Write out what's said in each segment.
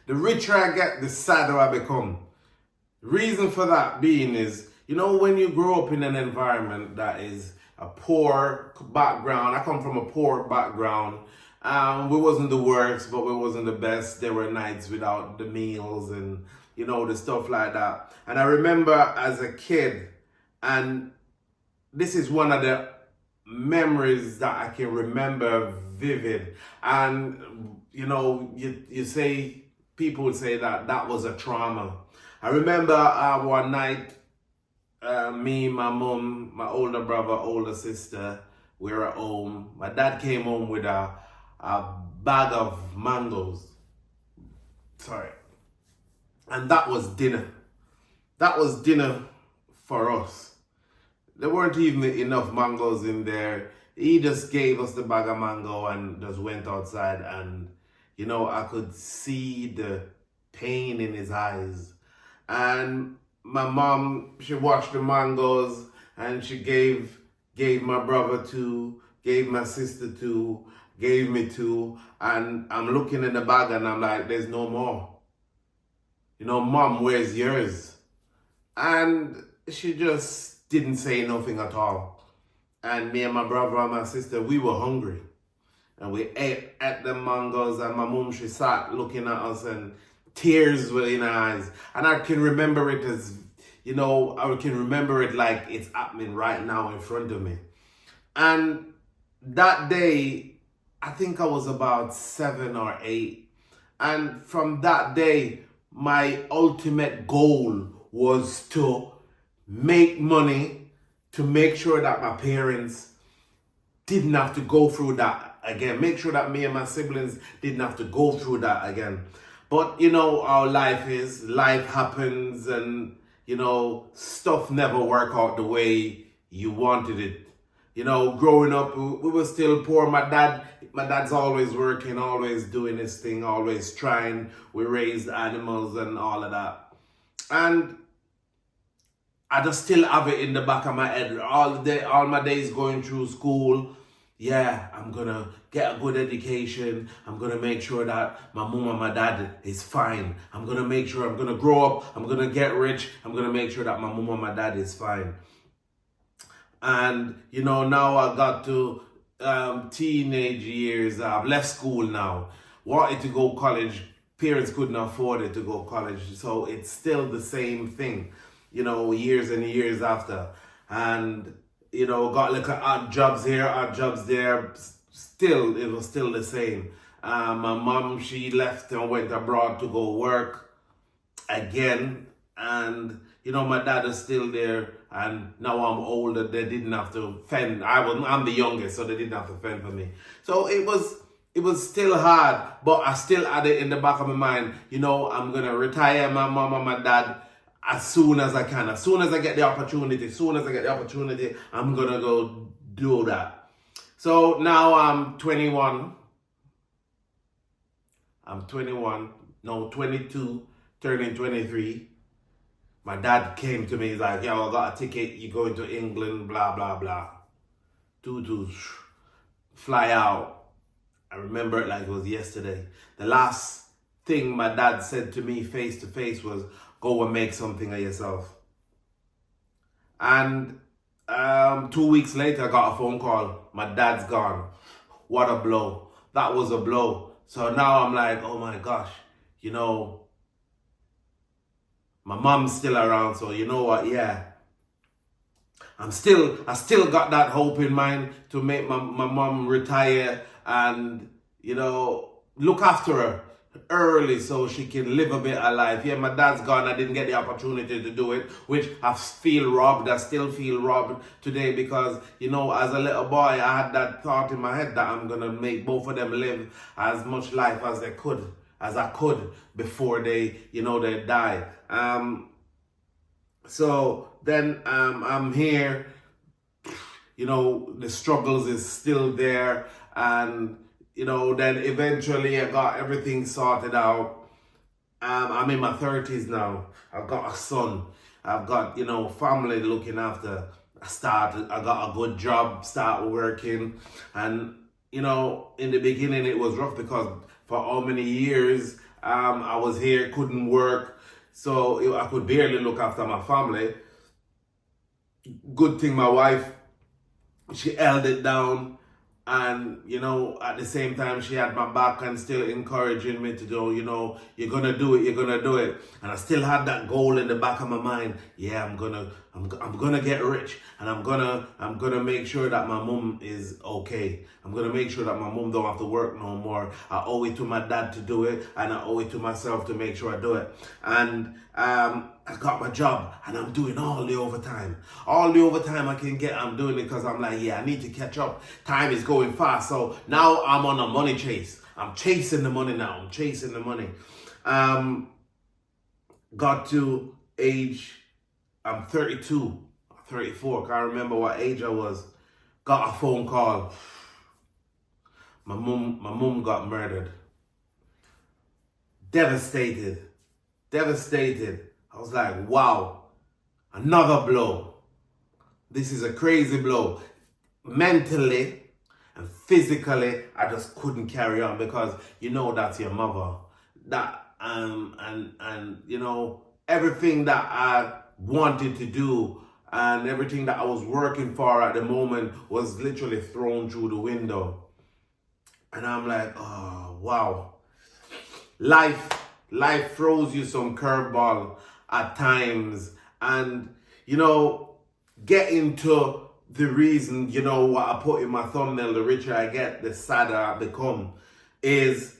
The richer I get, the sadder I become. Reason for that being is, when you grow up in an environment that is a poor background, I come from a poor background. We wasn't the worst, but we wasn't the best. There were nights without the meals and, the stuff like that. And I remember as a kid, and this is one of the memories that I can remember vivid. And, you say, people would say that was a trauma. I remember one night, me, my mom, my older brother, older sister, we were at home. My dad came home with a bag of mangoes. Sorry. And that was dinner. That was dinner for us. There weren't even enough mangoes in there. He just gave us the bag of mango and just went outside, and I could see the pain in his eyes. And my mom, she washed the mangoes and she gave my brother two, gave my sister two, gave me two, and I'm looking in the bag and I'm like, there's no more. Mom, where's yours? And she just didn't say nothing at all. And me and my brother and my sister, we were hungry. And we ate at the mangoes, and my mom, she sat looking at us and tears were in her eyes. And I can remember it as, I can remember it like it's happening right now in front of me. And that day, I think I was about 7 or 8. And from that day, my ultimate goal was to make money to make sure that my parents didn't have to go through that again. Make sure that me and my siblings didn't have to go through that again. But how life is. Life happens, and stuff never work out the way you wanted it. Growing up, we were still poor. My dad's always working, always doing his thing, always trying. We raised animals and all of that. And I just still have it in the back of my head all my days going through school. Yeah, I'm gonna get a good education. I'm gonna make sure that my mom and my dad is fine. I'm gonna make sure I'm gonna grow up. I'm gonna get rich. I'm gonna make sure that my mom and my dad is fine. And now I got to teenage years. I've left school now. Wanted to go college. Parents couldn't afford it to go college, so it's still the same thing. Years and years after, and got like odd jobs here, odd jobs there. Still, it was still the same. My mom, she left and went abroad to go work again, and my dad is still there. And now I'm older, they didn't have to fend. I'm the youngest, so they didn't have to fend for me. So it was still hard, but I still had it in the back of my mind. I'm gonna retire my mom and my dad as soon as I can. As soon as I get the opportunity, I'm gonna go do that. So now I'm 21. No, 22, turning 23. My dad came to me, he's like, yo, I got a ticket, you're going to England, blah, blah, blah. To fly out. I remember it like it was yesterday. The last thing my dad said to me face to face was, go and make something of yourself. And 2 weeks later, I got a phone call. My dad's gone. What a blow. That was a blow. So now I'm like, oh my gosh, my mom's still around, so you know what, yeah. I still got that hope in mind to make my mom retire and, look after her early so she can live a bit of life. Yeah, my dad's gone. I didn't get the opportunity to do it, which I feel robbed. I still feel robbed today because, as a little boy, I had that thought in my head that I'm going to make both of them live as much life as I could before they die. So then I'm here, the struggles is still there, and then eventually I got everything sorted out. I'm in my 30s now. I've got a son. I've got, family looking after. I got a good job, start working. And, in the beginning it was rough because for how many years I was here, couldn't work, so I could barely look after my family. Good thing my wife, she held it down, and at the same time she had my back and still encouraging me to do, you're gonna do it, you're gonna do it. And I still had that goal in the back of my mind. Yeah, I'm gonna get rich, and I'm gonna make sure that my mom is okay. I'm gonna make sure that my mom don't have to work no more. I owe it to my dad to do it, and I owe it to myself to make sure I do it. And I got my job, and I'm doing all the overtime. All the overtime I can get, I'm doing it because I'm like, yeah, I need to catch up. Time is going fast. So now I'm on a money chase. I'm chasing the money now. I'm chasing the money. Got to age, I'm 32, 34. Can't remember what age I was. Got a phone call. My mom got murdered. Devastated. I was like, wow, another blow. This is a crazy blow. Mentally and physically, I just couldn't carry on because that's your mother. That and everything that I wanted to do and everything that I was working for at the moment was literally thrown through the window. And I'm like, oh wow. Life throws you some curveball at times, and getting to the reason, what I put in my thumbnail, the richer I get, the sadder I become, is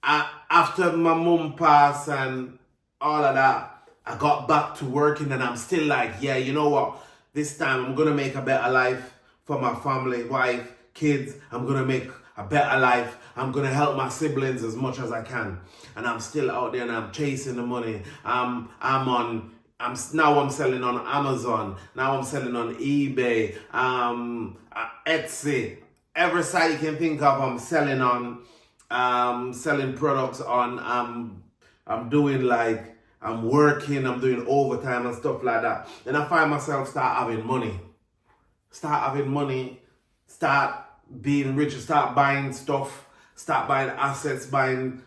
after my mum passed and all of that, I got back to working, and I'm still like, yeah, you know what? This time I'm gonna make a better life for my family, wife, kids. I'm gonna make a better life. I'm gonna help my siblings as much as I can. And I'm still out there and I'm chasing the money. I'm selling on Amazon. Now I'm selling on eBay, Etsy. Every site you can think of, I'm selling on, selling products on. I'm doing I'm working, I'm doing overtime and stuff like that. Then I find myself start having money, start being richer, start buying stuff, start buying assets, buying,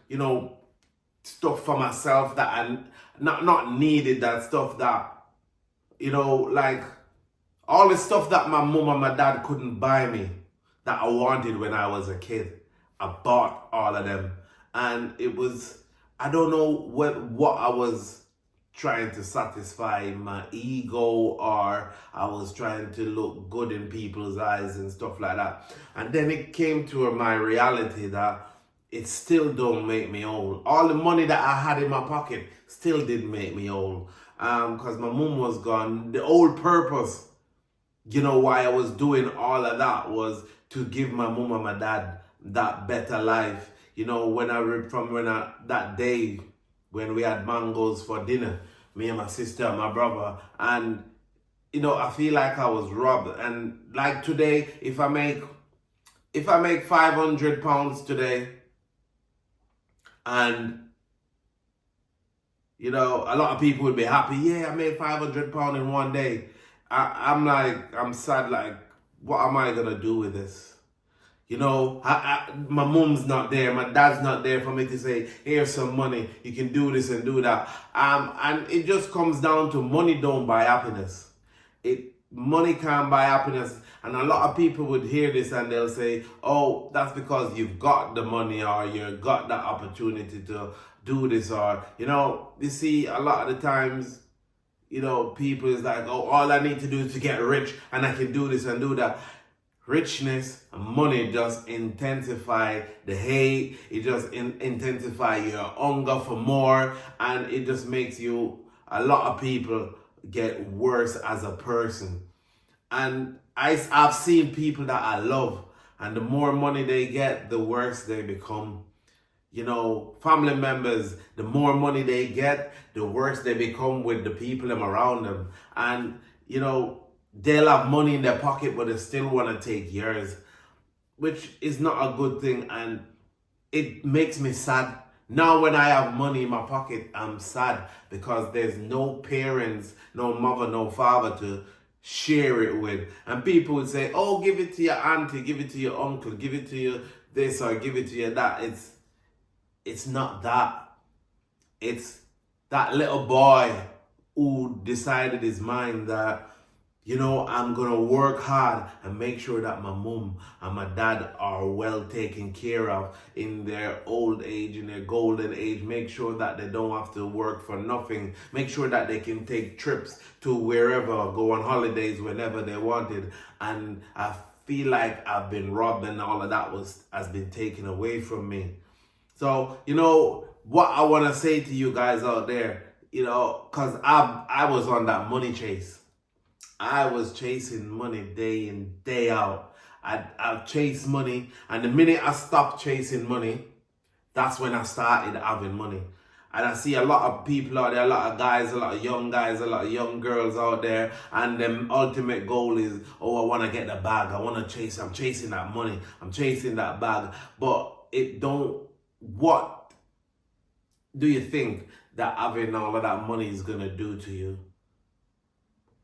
stuff for myself that I not needed, that stuff that, like all the stuff that my mom and my dad couldn't buy me that I wanted when I was a kid. I bought all of them. And it was, I don't know what I was trying to satisfy, my ego, or I was trying to look good in people's eyes and stuff like that. And then it came to my reality that it still don't make me old. All the money that I had in my pocket still didn't make me old. Because my mom was gone. The whole purpose, why I was doing all of that was to give my mom and my dad that better life. That day when we had mangoes for dinner, me and my sister and my brother, and I feel like I was robbed. And like today, if I make £500 today, and a lot of people would be happy, yeah, I made £500 in one day. I'm sad, like, what am I gonna do with this? My mom's not there, my dad's not there for me to say, here's some money, you can do this and do that. And it just comes down to money don't buy happiness. Money can't buy happiness. And a lot of people would hear this and they'll say, oh, that's because you've got the money, or you've got that opportunity to do this, or, you see, a lot of the times, people is like, oh, all I need to do is to get rich and I can do this and do that. Richness and money just intensify the hate. It just intensify your hunger for more, and it just makes a lot of people get worse as a person. And I've seen people that I love, and the more money they get, the worse they become. Family members, the more money they get, the worse they become with the people around them. And, they'll have money in their pocket, but they still want to take yours, which is not a good thing. And it makes me sad. Now when I have money in my pocket, I'm sad because there's no parents, no mother, no father to share it with. And people would say, oh, give it to your auntie, give it to your uncle, give it to your this or give it to your that. It's not that. It's that little boy who decided his mind that, I'm gonna work hard and make sure that my mom and my dad are well taken care of in their old age, in their golden age. Make sure that they don't have to work for nothing. Make sure that they can take trips to wherever, go on holidays whenever they wanted. And I feel like I've been robbed, and all of that has been taken away from me. So, what I want to say to you guys out there, because I was on that money chase. I was chasing money day in, day out. I've chased money, and the minute I stopped chasing money, that's when I started having money. And I see a lot of people out there, a lot of guys, a lot of young guys, a lot of young girls out there, and their ultimate goal is, I want to get the bag. I'm chasing that money. I'm chasing that bag. But what do you think that having all of that money is going to do to you?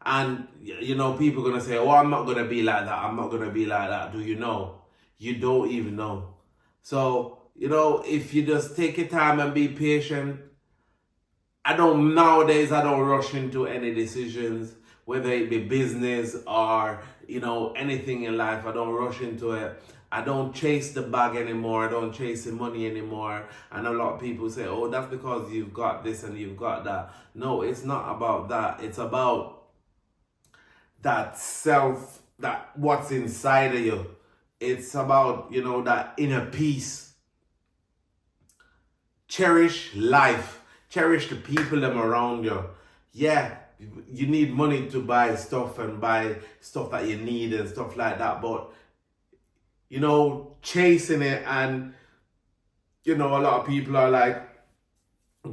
And, people are going to say, I'm not going to be like that. I'm not going to be like that. Do you know? You don't even know. So, if you just take your time and be patient. Nowadays, I don't rush into any decisions, whether it be business or, anything in life. I don't rush into it. I don't chase the bag anymore. I don't chase the money anymore. And a lot of people say, that's because you've got this and you've got that. No, it's not about that. It's about that self, that what's inside of you. It's about, that inner peace. Cherish life. Cherish the people them around you. Yeah, you need money to buy stuff and buy stuff that you need and stuff like that. But, chasing it, and, a lot of people are like,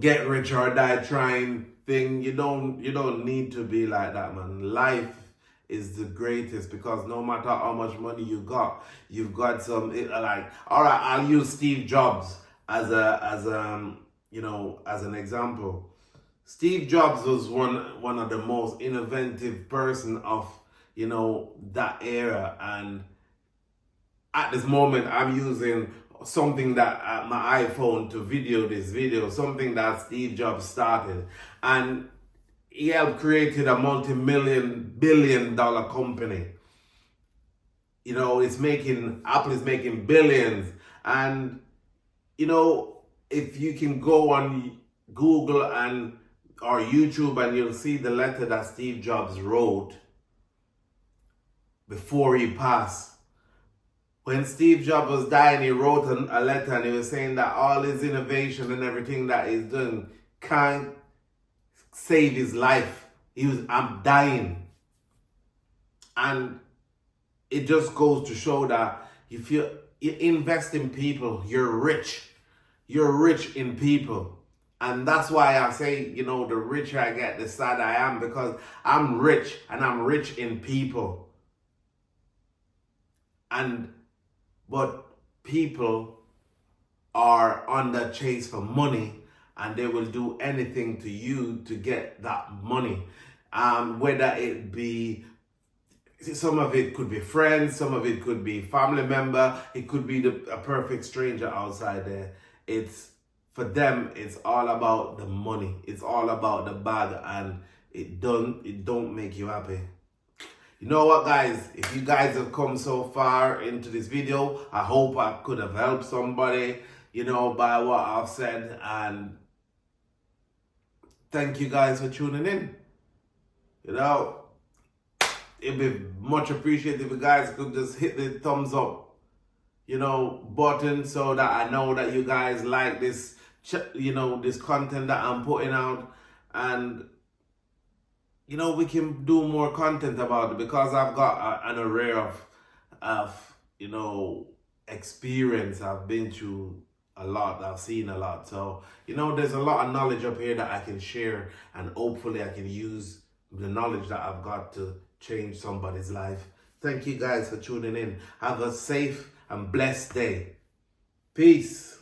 get rich or die trying thing. You don't need to be like that, man. Life is the greatest, because no matter how much money you've got some, all right, I'll use Steve Jobs as an example. Steve Jobs was one of the most innovative person of, that era. And at this moment, I'm using something that my iPhone to video this video, something that Steve Jobs started. And he helped created a multi-billion-dollar company. Apple is making billions. And, if you can go on Google or YouTube, and you'll see the letter that Steve Jobs wrote before he passed. When Steve Jobs was dying, he wrote a letter, and he was saying that all his innovation and everything that he's doing can't save his life. I'm dying. And it just goes to show that if you invest in people, you're rich. You're rich in people. And that's why I say, the richer I get, the sadder I am, because I'm rich, and I'm rich in people. But people are on the chase for money, and they will do anything to you to get that money. Whether it be, some of it could be friends, some of it could be family member, it could be a perfect stranger outside there. For them, it's all about the money. It's all about the bag, and it don't make you happy. You know what, guys? If you guys have come so far into this video, I hope I could have helped somebody, by what I've said. And thank you guys for tuning in. It'd be much appreciated if you guys could just hit the thumbs up, button, so that I know that you guys like this, this content that I'm putting out. And we can do more content about it, because I've got an array of experience. I've been through a lot. I've seen a lot. So, there's a lot of knowledge up here that I can share, and hopefully I can use the knowledge that I've got to change somebody's life. Thank you guys for tuning in. Have a safe and blessed day. Peace.